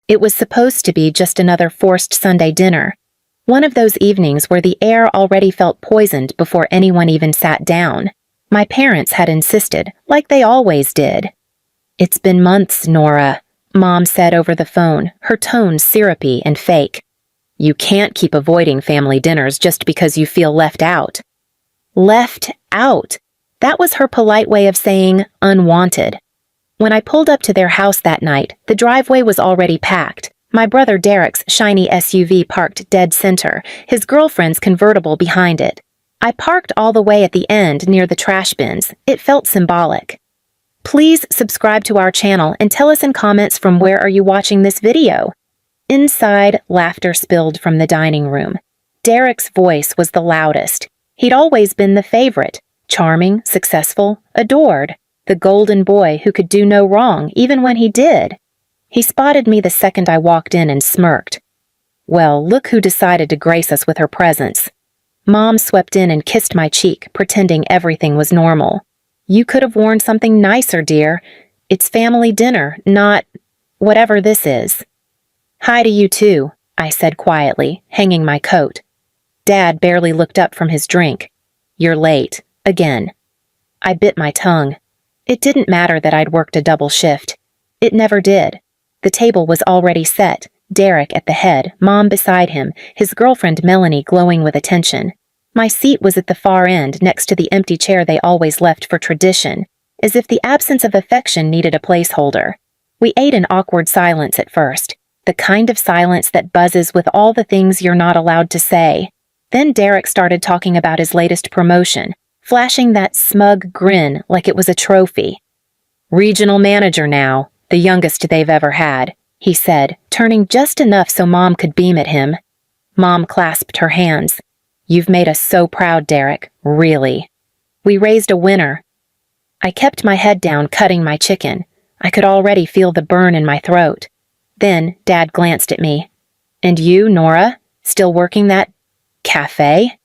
It was supposed to be just another forced Sunday dinner. One of those evenings where the air already felt poisoned before anyone even sat down. My parents had insisted, like they always did. "It's been months, Nora," Mom said over the phone, her tone syrupy and fake. "You can't keep avoiding family dinners just because you feel left out." Left out. That was her polite way of saying unwanted. When I pulled up to their house that night, the driveway was already packed. My brother Derek's shiny SUV parked dead center, his girlfriend's convertible behind it. I parked all the way at the end near the trash bins. It felt symbolic. Please subscribe to our channel and tell us in comments from where are you watching this video. Inside, laughter spilled from the dining room. Derek's voice was the loudest. He'd always been the favorite, charming, successful, adored, the golden boy who could do no wrong even when he did. He spotted me the second I walked in and smirked. Well, look who decided to grace us with her presence. Mom swept in and kissed my cheek, pretending everything was normal. "You could have worn something nicer, dear. It's family dinner, not whatever this is." "Hi to you too," I said quietly, hanging my coat. Dad barely looked up from his drink. "You're late. Again." I bit my tongue. It didn't matter that I'd worked a double shift. It never did. The table was already set, Derek at the head, Mom beside him, his girlfriend Melanie glowing with attention. My seat was at the far end next to the empty chair they always left for tradition, as if the absence of affection needed a placeholder. We ate in awkward silence at first, the kind of silence that buzzes with all the things you're not allowed to say. Then Derek started talking about his latest promotion, flashing that smug grin like it was a trophy. "Regional manager now, the youngest they've ever had," he said, turning just enough so Mom could beam at him. Mom clasped her hands. "You've made us so proud, Derek, really. We raised a winner." I kept my head down, cutting my chicken. I could already feel the burn in my throat. Then Dad glanced at me. "And you, Nora, still working that cafe?"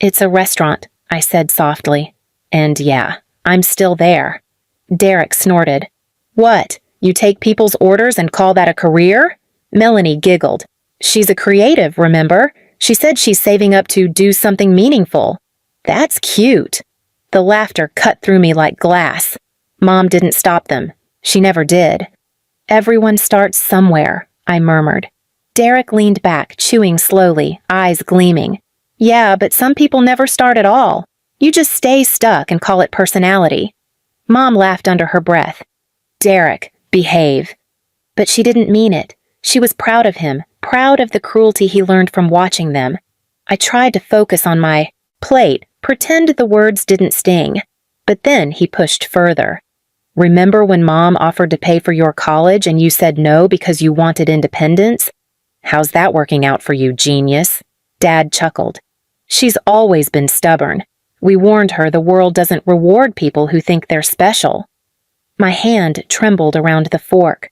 "It's a restaurant," I said softly. "And yeah, I'm still there." Derek snorted. "What? You take people's orders and call that a career?" Melanie giggled. "She's a creative, remember? She said she's saving up to do something meaningful." "That's cute." The laughter cut through me like glass. Mom didn't stop them. She never did. "Everyone starts somewhere," I murmured. Derek leaned back, chewing slowly, eyes gleaming. "Yeah, but some people never start at all. You just stay stuck and call it personality." Mom laughed under her breath. "Derek, behave." But she didn't mean it. She was proud of him, proud of the cruelty he learned from watching them. I tried to focus on my plate, pretend the words didn't sting. But then he pushed further. "Remember when Mom offered to pay for your college and you said no because you wanted independence? How's that working out for you, genius?" Dad chuckled. "She's always been stubborn. We warned her the world doesn't reward people who think they're special." My hand trembled around the fork.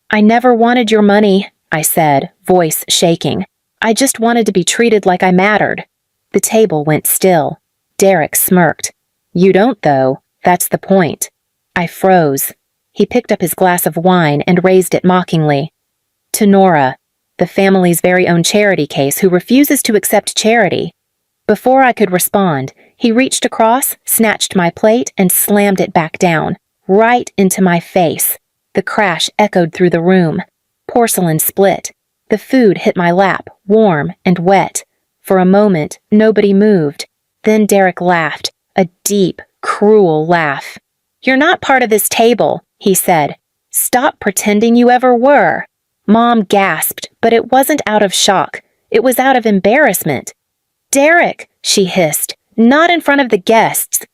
"I never wanted your money," I said, voice shaking. "I just wanted to be treated like I mattered." The table went still. Derek smirked. "You don't, though. That's the point." I froze. He picked up his glass of wine and raised it mockingly. "To Nora, the family's very own charity case who refuses to accept charity." Before I could respond, he reached across, snatched my plate, and slammed it back down, right into my face. The crash echoed through the room. Porcelain split. The food hit my lap, warm and wet. For a moment, nobody moved. Then Derek laughed, a deep, cruel laugh. "You're not part of this table," he said. "Stop pretending you ever were." Mom gasped, but it wasn't out of shock. It was out of embarrassment. "Derek," she hissed, "not in front of the guests."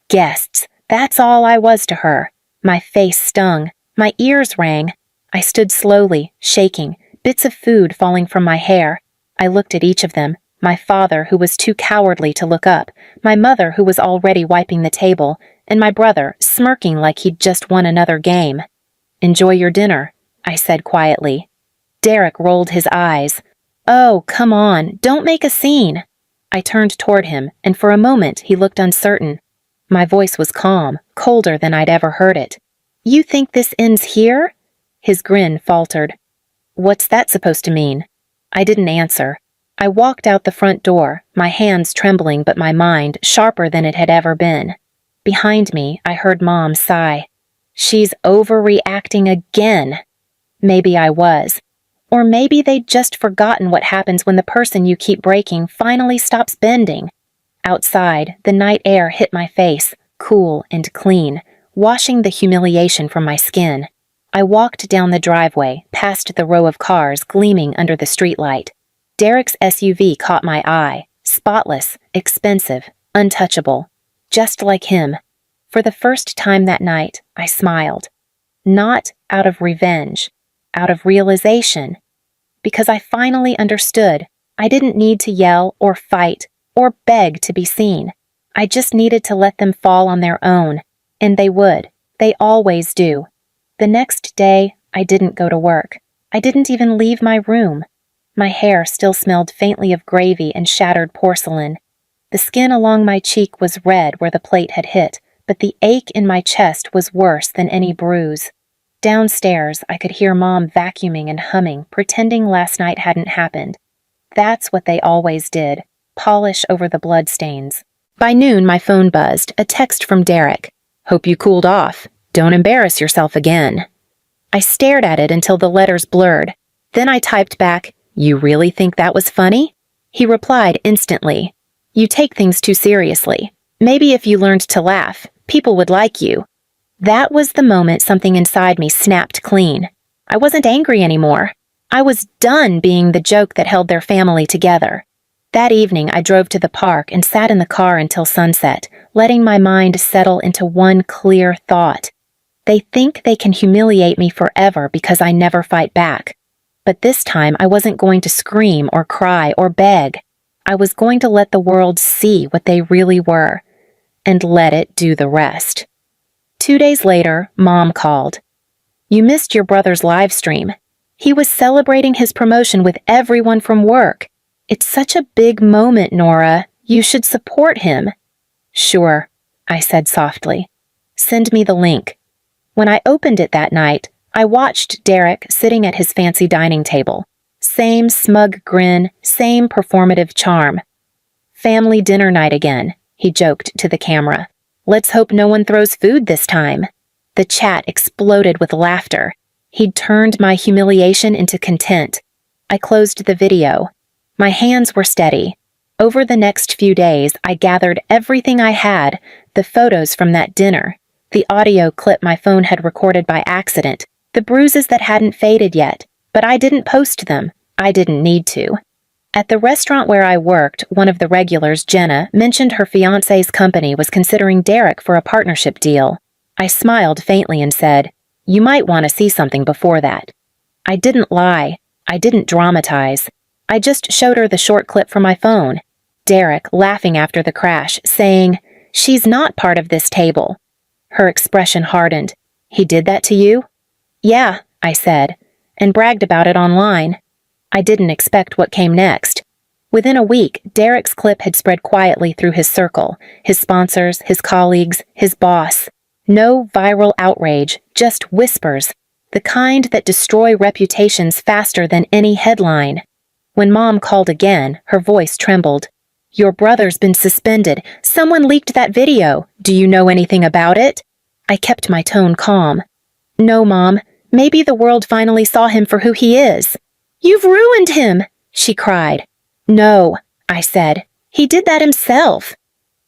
Guests, that's all I was to her. My face stung. My ears rang. I stood slowly, shaking, bits of food falling from my hair. I looked at each of them. My father, who was too cowardly to look up, my mother, who was already wiping the table, and my brother, smirking like he'd just won another game. "Enjoy your dinner," I said quietly. Derek rolled his eyes. "Oh, come on, don't make a scene." I turned toward him, and for a moment he looked uncertain. My voice was calm, colder than I'd ever heard it. "You think this ends here?" His grin faltered. What's that supposed to mean? I didn't answer. I walked out the front door, my hands trembling but my mind sharper than it had ever been. Behind me, I heard Mom sigh. She's overreacting again. Maybe I was. Or maybe they'd just forgotten what happens when the person you keep breaking finally stops bending. Outside, the night air hit my face, cool and clean, washing the humiliation from my skin. I walked down the driveway, past the row of cars gleaming under the streetlight. Derek's SUV caught my eye, spotless, expensive, untouchable, just like him. For the first time that night, I smiled. Not out of revenge, out of realization. Because I finally understood, I didn't need to yell or fight or beg to be seen. I just needed to let them fall on their own, and they would. They always do. The next day, I didn't go to work. I didn't even leave my room. My hair still smelled faintly of gravy and shattered porcelain. The skin along my cheek was red where the plate had hit, but the ache in my chest was worse than any bruise. Downstairs, I could hear Mom vacuuming and humming, pretending last night hadn't happened. That's what they always did, polish over the bloodstains. By noon, my phone buzzed, a text from Derek. Hope you cooled off. Don't embarrass yourself again. I stared at it until the letters blurred. Then I typed back, You really think that was funny? He replied instantly. You take things too seriously. Maybe if you learned to laugh, people would like you. That was the moment something inside me snapped clean. I wasn't angry anymore. I was done being the joke that held their family together. That evening, I drove to the park and sat in the car until sunset, letting my mind settle into one clear thought. They think they can humiliate me forever because I never fight back. But this time, I wasn't going to scream or cry or beg. I was going to let the world see what they really were, and let it do the rest. 2 days later, Mom called. You missed your brother's live stream. He was celebrating his promotion with everyone from work. It's such a big moment, Nora. You should support him. Sure, I said softly. Send me the link. When I opened it that night, I watched Derek sitting at his fancy dining table. Same smug grin, same performative charm. Family dinner night again, he joked to the camera. Let's hope no one throws food this time. The chat exploded with laughter. He'd turned my humiliation into content. I closed the video. My hands were steady. Over the next few days, I gathered everything I had, the photos from that dinner, the audio clip my phone had recorded by accident, the bruises that hadn't faded yet, but I didn't post them. I didn't need to. At the restaurant where I worked, one of the regulars, Jenna, mentioned her fiancé's company was considering Derek for a partnership deal. I smiled faintly and said, You might want to see something before that. I didn't lie. I didn't dramatize. I just showed her the short clip from my phone. Derek laughing after the crash, saying, She's not part of this table. Her expression hardened. He did that to you? Yeah, I said, and bragged about it online. I didn't expect what came next. Within a week, Derek's clip had spread quietly through his circle, his sponsors, his colleagues, his boss. No viral outrage, just whispers, the kind that destroy reputations faster than any headline. When Mom called again, her voice trembled. Your brother's been suspended. Someone leaked that video. Do you know anything about it? I kept my tone calm. No, Mom. Maybe the world finally saw him for who he is. You've ruined him, she cried. No, I said. He did that himself.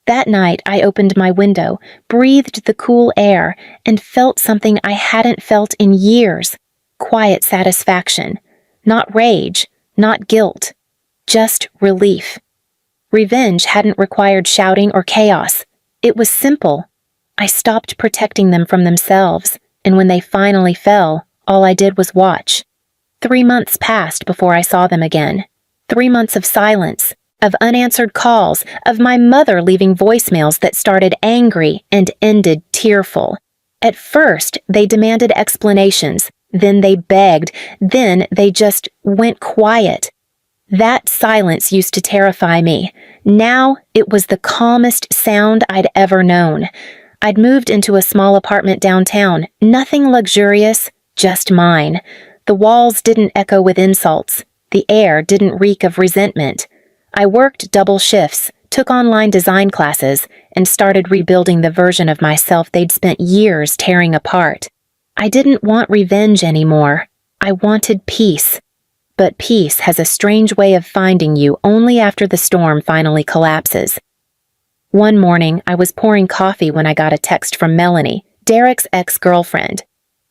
That night, I opened my window, breathed the cool air, and felt something I hadn't felt in years. Quiet satisfaction. Not rage, not guilt. Just relief. Revenge hadn't required shouting or chaos. It was simple. I stopped protecting them from themselves, and when they finally fell, all I did was watch. 3 months passed before I saw them again. 3 months of silence, of unanswered calls, of my mother leaving voicemails that started angry and ended tearful. At first, they demanded explanations, then they begged, then they just went quiet. That silence used to terrify me. Now, it was the calmest sound I'd ever known. I'd moved into a small apartment downtown, nothing luxurious, just mine. The walls didn't echo with insults. The air didn't reek of resentment. I worked double shifts, took online design classes, and started rebuilding the version of myself they'd spent years tearing apart. I didn't want revenge anymore. I wanted peace. But peace has a strange way of finding you only after the storm finally collapses. One morning, I was pouring coffee when I got a text from Melanie, Derek's ex-girlfriend.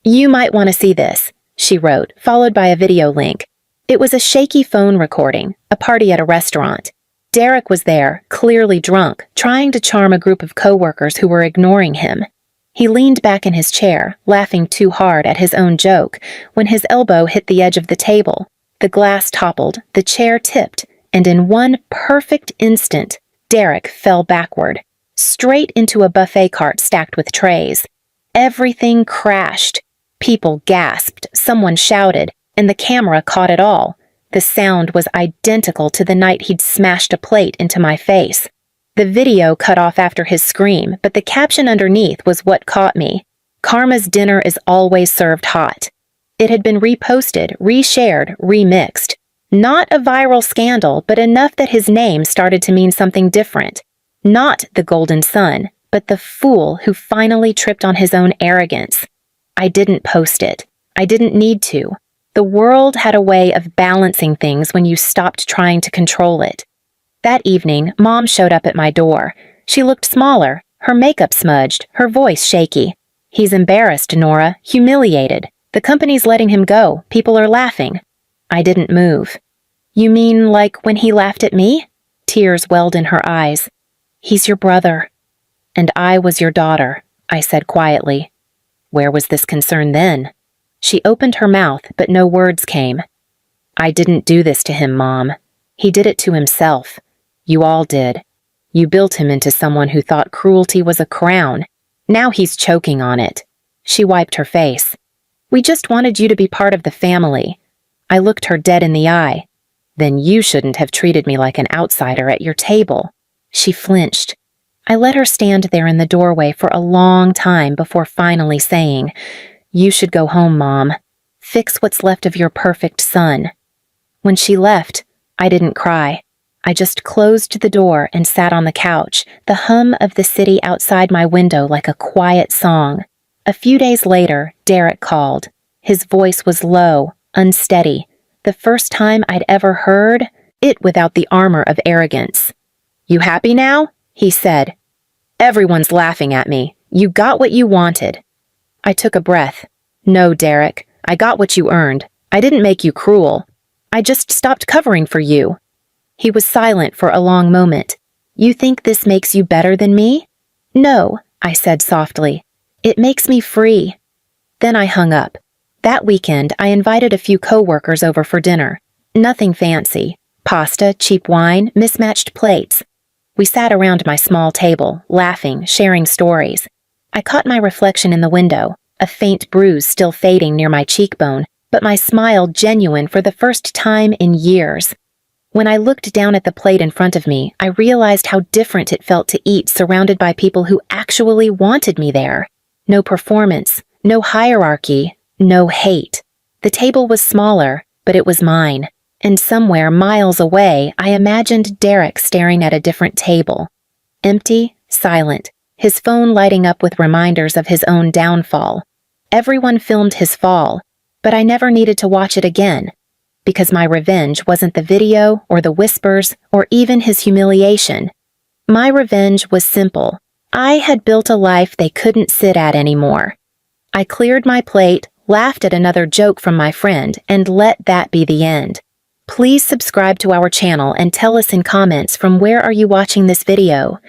"You might want to see this," she wrote, followed by a video link. It was a shaky phone recording, a party at a restaurant. Derek was there, clearly drunk, trying to charm a group of coworkers who were ignoring him. He leaned back in his chair, laughing too hard at his own joke, when his elbow hit the edge of the table. The glass toppled, the chair tipped, and in one perfect instant, Derek fell backward, straight into a buffet cart stacked with trays. Everything crashed. People gasped, someone shouted, and the camera caught it all. The sound was identical to the night he'd smashed a plate into my face. The video cut off after his scream, but the caption underneath was what caught me. "Karma's dinner is always served hot." It had been reposted, reshared, remixed. Not a viral scandal, but enough that his name started to mean something different. Not the golden son, but the fool who finally tripped on his own arrogance. I didn't post it. I didn't need to. The world had a way of balancing things when you stopped trying to control it. That evening, Mom showed up at my door. She looked smaller, her makeup smudged, her voice shaky. "He's embarrassed, Nora, humiliated. The company's letting him go. People are laughing." I didn't move. "You mean like when he laughed at me?" Tears welled in her eyes. "He's your brother." "And I was your daughter," I said quietly. Where was this concern then? She opened her mouth, but no words came. "I didn't do this to him, Mom. He did it to himself. You all did. You built him into someone who thought cruelty was a crown. Now he's choking on it." She wiped her face. "We just wanted you to be part of the family." I looked her dead in the eye. "Then you shouldn't have treated me like an outsider at your table." She flinched. I let her stand there in the doorway for a long time before finally saying, "You should go home, Mom. Fix what's left of your perfect son." When she left, I didn't cry. I just closed the door and sat on the couch, the hum of the city outside my window like a quiet song. A few days later, Derek called. His voice was low, unsteady, the first time I'd ever heard it without the armor of arrogance. "You happy now?" he said. "Everyone's laughing at me. You got what you wanted." I took a breath. "No, Derek, I got what you earned. I didn't make you cruel. I just stopped covering for you." He was silent for a long moment. "You think this makes you better than me?" "No," I said softly. "It makes me free." Then I hung up. That weekend, I invited a few coworkers over for dinner. Nothing fancy. Pasta, cheap wine, mismatched plates. We sat around my small table, laughing, sharing stories. I caught my reflection in the window, a faint bruise still fading near my cheekbone, but my smile genuine for the first time in years. When I looked down at the plate in front of me, I realized how different it felt to eat surrounded by people who actually wanted me there. No performance, no hierarchy, no hate. The table was smaller, but it was mine. And somewhere miles away, I imagined Derek staring at a different table. Empty, silent, his phone lighting up with reminders of his own downfall. Everyone filmed his fall, but I never needed to watch it again, because my revenge wasn't the video or the whispers or even his humiliation. My revenge was simple. I had built a life they couldn't sit at anymore. I cleared my plate, laughed at another joke from my friend, and let that be the end. Please subscribe to our channel and tell us in comments from where are you watching this video.